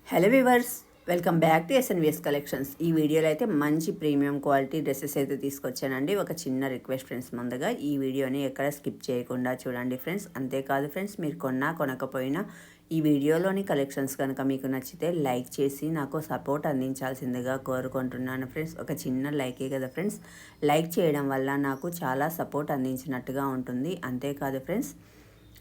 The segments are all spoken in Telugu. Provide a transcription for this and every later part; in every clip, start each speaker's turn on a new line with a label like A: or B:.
A: Hello viewers, welcome back to SNVS collections. ఈ వీడియోలో అయితే మంచి ప్రీమియం క్వాలిటీ డ్రెస్సెస్ అయితే తీసుకొచ్చానండి. ఒక చిన్న రిక్వెస్ట్ ఫ్రెండ్స్, ముందుగా ఈ వీడియోని ఎక్కడ స్కిప్ చేయకుండా చూడండి ఫ్రెండ్స్. అంతేకాదు ఫ్రెండ్స్, మీరు కొనకపోయినా ఈ వీడియోలోని కలెక్షన్స్ కనుక మీకు నచ్చితే లైక్ చేసి నాకు సపోర్ట్ అందించాల్సిందిగా కోరుకుంటున్నాను ఫ్రెండ్స్. ఒక చిన్న లైకే కదా ఫ్రెండ్స్, లైక్ చేయడం వల్ల నాకు చాలా సపోర్ట్ అందించినట్టుగా ఉంటుంది. అంతేకాదు ఫ్రెండ్స్,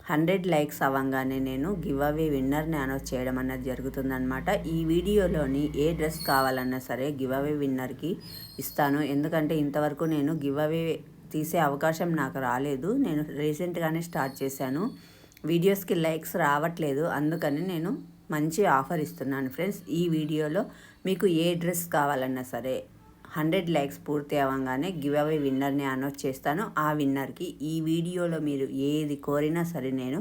A: 100 లైక్స్ అవ్వగానే నేను గివ్ అవే విన్నర్ని అనౌన్స్ చేయడం అన్నది జరుగుతుందనమాట. ఈ వీడియోలోని ఏ డ్రెస్ కావాలన్నా సరే గివ్ అవే విన్నర్కి ఇస్తాను. ఎందుకంటే ఇంతవరకు నేను గివ్ అవే తీసే అవకాశం నాకు రాలేదు. నేను రీసెంట్గానే స్టార్ట్ చేశాను. వీడియోస్కి లైక్స్ రావట్లేదు, అందుకని నేను మంచి ఆఫర్ ఇస్తున్నాను ఫ్రెండ్స్. ఈ వీడియోలో మీకు ఏ డ్రెస్ కావాలన్నా సరే 100 లైక్స్ పూర్తి అవ్వగానే గివ్ అవే విన్నర్ని అనౌన్స్ చేస్తాను. ఆ విన్నర్కి ఈ వీడియోలో మీరు ఏది కోరినా సరే నేను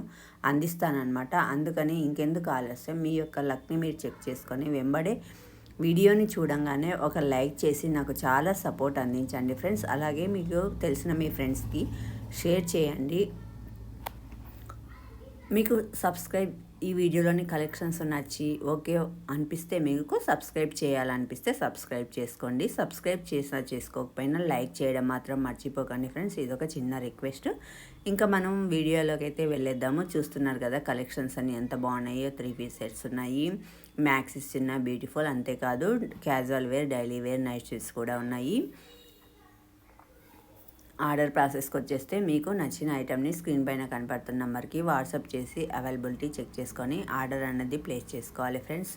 A: అందిస్తానన్నమాట. అందుకని ఇంకెందుకు ఆలస్యం, మీ యొక్క లక్ని మీరు చెక్ చేసుకొని వెంబడే వీడియోని చూడంగానే ఒక లైక్ చేసి నాకు చాలా సపోర్ట్ అందించండి ఫ్రెండ్స్. అలాగే మీకు తెలిసిన మీ ఫ్రెండ్స్కి షేర్ చేయండి. మీకు ఈ వీడియోలోని కలెక్షన్స్ నచ్చి ఓకే అనిపిస్తే, మీకు సబ్స్క్రైబ్ చేయాలనిపిస్తే సబ్స్క్రైబ్ చేసుకోండి. సబ్స్క్రైబ్ చేసుకోకపోయినా లైక్ చేయడం మాత్రం మర్చిపోకండి ఫ్రెండ్స్. ఇది ఒక చిన్న రిక్వెస్ట్. ఇంకా మనం వీడియోలోకి అయితే వెళ్ళేద్దాము. చూస్తున్నారు కదా కలెక్షన్స్ అన్ని ఎంత బాగున్నాయో. 3 పీస్ సెట్స్ ఉన్నాయి, మ్యాక్సిస్ చిన్న బ్యూటిఫుల్. అంతేకాదు casual wear, daily wear, night suits కూడా ఉన్నాయి. ఆర్డర్ ప్రాసెస్కి వచ్చేస్తే మీకు నచ్చిన ఐటెంని స్క్రీన్ పైన కనపడుతున్న నెంబర్కి వాట్సాప్ చేసి అవైలబిలిటీ చెక్ చేసుకొని ఆర్డర్ అనేది ప్లేస్ చేసుకోవాలి ఫ్రెండ్స్.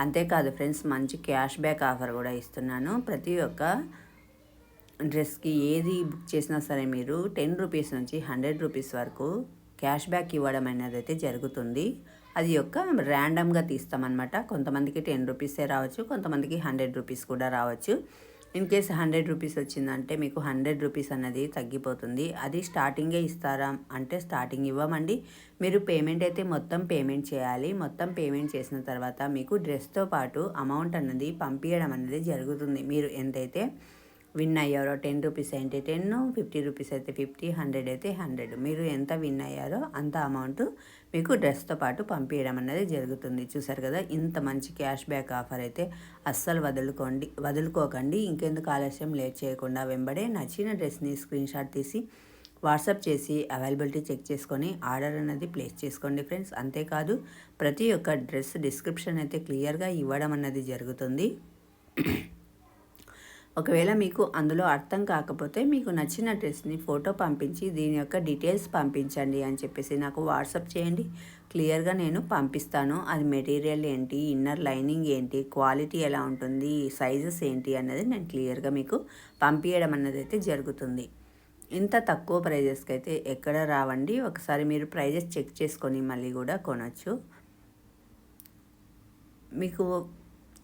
A: అంతేకాదు ఫ్రెండ్స్, మంచి క్యాష్ బ్యాక్ ఆఫర్ కూడా ఇస్తున్నాను. ప్రతి ఒక్క డ్రెస్కి ఏది బుక్ చేసినా సరే మీరు 10 రూపీస్ నుంచి 100 రూపీస్ వరకు క్యాష్ బ్యాక్ ఇవ్వడం అనేది అయితే జరుగుతుంది. అది ర్యాండమ్గా తీస్తామన్నమాట. కొంతమందికి 10 రూపీసే రావచ్చు, కొంతమందికి 100 రూపీస్ కూడా రావచ్చు. ఇన్ కేస్ 100 రూపీస్ వచ్చిందంటే మీకు 100 రూపీస్ అన్నది తగ్గిపోతుంది. అది స్టార్టింగే ఇస్తారా అంటే స్టార్టింగ్ ఇవ్వమండి. మీరు పేమెంట్ అయితే మొత్తం పేమెంట్ చేయాలి. మొత్తం పేమెంట్ చేసిన తర్వాత మీకు డ్రెస్తో పాటు అమౌంట్ అన్నది పంపించడం అనేది జరుగుతుంది. మీరు ఎంతైతే విన్ అయ్యారో, 10 రూపీస్ అయితే 10, 50 రూపీస్ అయితే 50, 100 అయితే 100, మీరు ఎంత విన్ అయ్యారో అంత అమౌంట్ మీకు డ్రెస్తో పాటు పంపించడం అనేది జరుగుతుంది. చూసారు కదా, ఇంత మంచి క్యాష్ బ్యాక్ ఆఫర్ అయితే అస్సలు వదులుకోకండి. ఇంకెందుకు ఆలస్యం, లేట్ చేయకుండా వెంబడే నచ్చిన డ్రెస్ని స్క్రీన్ షాట్ తీసి వాట్సాప్ చేసి అవైలబిలిటీ చెక్ చేసుకొని ఆర్డర్ అనేది ప్లేస్ చేసుకోండి ఫ్రెండ్స్. అంతేకాదు ప్రతి ఒక్క డ్రెస్ డిస్క్రిప్షన్ అయితే క్లియర్గా ఇవ్వడం అన్నది జరుగుతుంది. ఒకవేళ మీకు అందులో అర్థం కాకపోతే మీకు నచ్చిన డ్రెస్ని ఫోటో పంపించి దీని యొక్క డీటెయిల్స్ పంపించండి అని చెప్పేసి నాకు వాట్సాప్ చేయండి. క్లియర్గా నేను పంపిస్తాను. అది మెటీరియల్ ఏంటి, ఇన్నర్ లైనింగ్ ఏంటి, క్వాలిటీ ఎలా ఉంటుంది, సైజెస్ ఏంటి అన్నది నేను క్లియర్గా మీకు పంపించడం అన్నది అయితే జరుగుతుంది. ఇంత తక్కువ ప్రైజెస్కి అయితే ఎక్కడ రావండి. ఒకసారి మీరు ప్రైజెస్ చెక్ చేసుకొని మళ్ళీ కూడా కొనవచ్చు.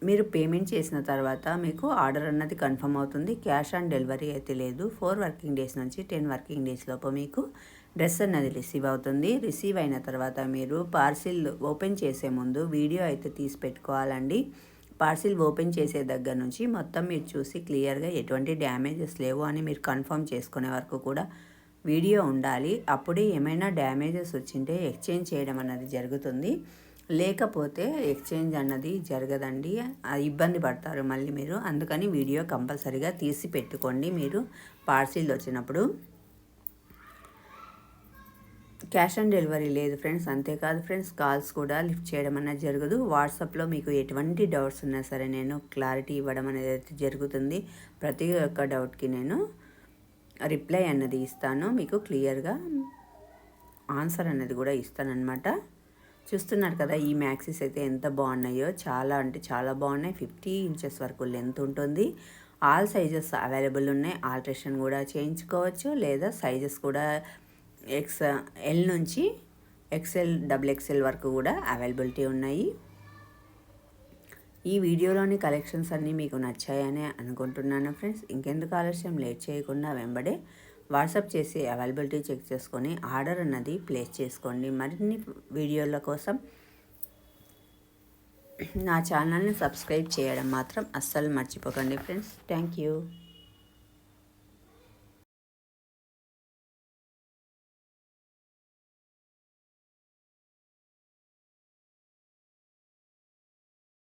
A: మీరు పేమెంట్ చేసిన తర్వాత మీకు ఆర్డర్ అన్నది కన్ఫర్మ్ అవుతుంది. క్యాష్ ఆన్ డెలివరీ అయితే లేదు. 4 వర్కింగ్ డేస్ నుంచి 10 వర్కింగ్ డేస్ లోపు మీకు డ్రెస్ అన్నది రిసీవ్ అవుతుంది. రిసీవ్ అయిన తర్వాత మీరు పార్సిల్ ఓపెన్ చేసే ముందు వీడియో అయితే తీసి పెట్టుకోవాలండి. పార్సిల్ ఓపెన్ చేసే దగ్గర నుంచి మొత్తం మీరు చూసి క్లియర్గా ఎటువంటి డ్యామేజెస్ లేవు అని మీరు కన్ఫర్మ్ చేసుకునే వరకు కూడా వీడియో ఉండాలి. అప్పుడే ఏమైనా డ్యామేజెస్ వచ్చింటే ఎక్స్చేంజ్ చేయడం అన్నది జరుగుతుంది. లేకపోతే ఎక్స్చేంజ్ అన్నది జరగదండి, ఇబ్బంది పడతారు మళ్ళీ మీరు. అందుకని వీడియో కంపల్సరీగా తీసి పెట్టుకోండి మీరు పార్సిల్ వచ్చినప్పుడు. క్యాష్ ఆన్ డెలివరీ లేదు ఫ్రెండ్స్. అంతేకాదు ఫ్రెండ్స్, కాల్స్ కూడా లిఫ్ట్ చేయడం అనేది జరగదు. వాట్సాప్లో మీకు ఎటువంటి డౌట్స్ ఉన్నా సరే నేను క్లారిటీ ఇవ్వడం అనేది అయితే జరుగుతుంది. ప్రతి ఒక్క డౌట్కి నేను రిప్లై అన్నది ఇస్తాను. మీకు క్లియర్గా ఆన్సర్ అన్నది కూడా ఇస్తానన్నమాట. చూస్తున్నారు కదా, ఈ మ్యాక్సీస్ అయితే ఎంత బాగున్నాయో. చాలా అంటే చాలా బాగున్నాయి. 50 ఇంచెస్ వరకు లెంత్ ఉంటుంది. ఆల్ సైజెస్ అవైలబుల్ ఉన్నాయి. ఆల్ట్రేషన్ కూడా చేయించుకోవచ్చు, లేదా సైజెస్ కూడా ఎల్ నుంచి XL, XXL వరకు కూడా అవైలబిలిటీ ఉన్నాయి. ఈ వీడియోలోని కలెక్షన్స్ అన్నీ మీకు నచ్చాయని అనుకుంటున్నాను ఫ్రెండ్స్. ఇంకెందుకు ఆలస్యం, లేట్ చేయకుండా వెంబడే వాట్సాప్ చేసి అవైలబిలిటీ చెక్ చేసుకొని ఆర్డర్ అన్నది ప్లేస్ చేసుకోండి. మరిన్ని వీడియోల కోసం నా ఛానల్ని సబ్స్క్రైబ్ చేయడం మాత్రం అస్సలు మర్చిపోకండి ఫ్రెండ్స్. Thank you.